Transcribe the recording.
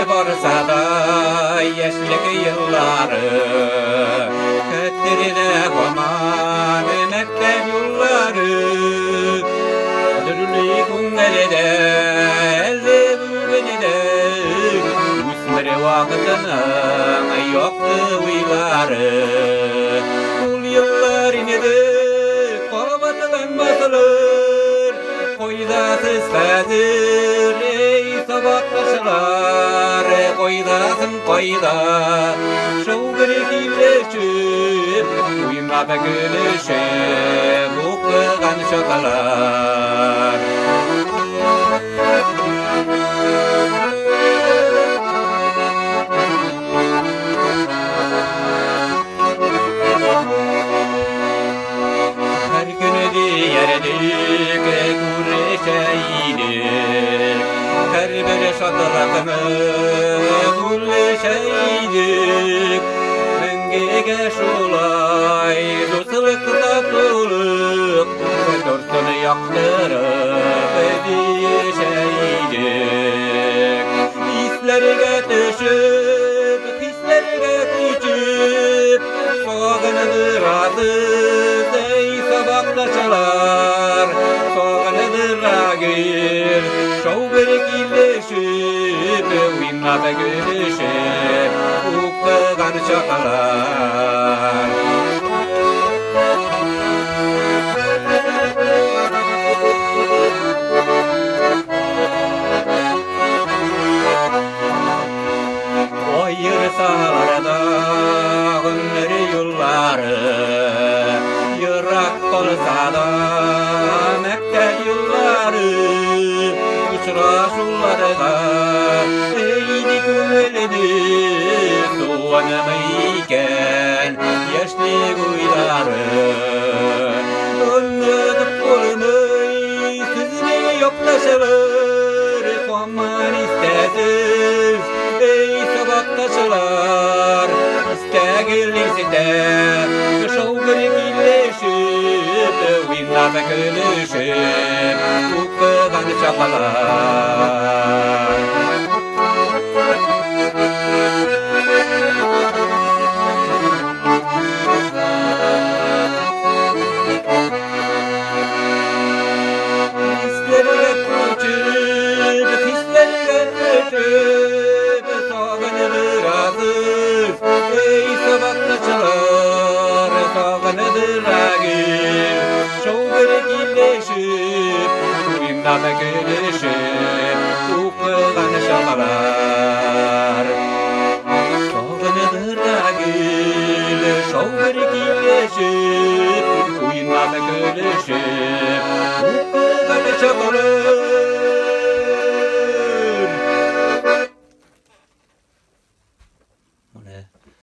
varsa da yaşlık yılları Kötlerine koman mektep yolları Adırlı kungelede elde bugünede Usmere vakitinin yoktu uyları Ul yıllar inedi kovatıdan basılır Koydasız hazır ey sabaktaşlar Koydasın koyda Şov birikleşip Uyumada gülüşüp Okugan şakalar Her günü diyerdik Kurreşeydik Her bir şadrakını Kulleşeydik Mengege şulay Dostluk tatlılık Dörtünü yaktırıp Diyişeydik İslerine düşüp Hislerine küçüp Soğanıdır aziz Ey sabaktaşlar Soğanıdır agir Şov birikleşip Uyumada gülüşüp Ukugan şakalar Ayırsalarda Günleri yolları Yırak olsa da Mektep yolları Uçraşullarda Eydi güledi Soğanamayken Yaşlı kuyları Önlüdük kolumay Sizde yoktaşılır Koman istesiz Ey sabaktaşılar İstegirlikside Şov birikleşip Uyumlarda gülüşüp Okugan şakalar Hislerine küçüp Hislerine küçüp Soğanıdır aziz Ey sabaktaşılar Soğanıdır agil Şov birikleşip Uyumlarda gülüşüp Okugan şakalar Soğanıdır agil Şov birikleşip Uyumlarda gülüşüp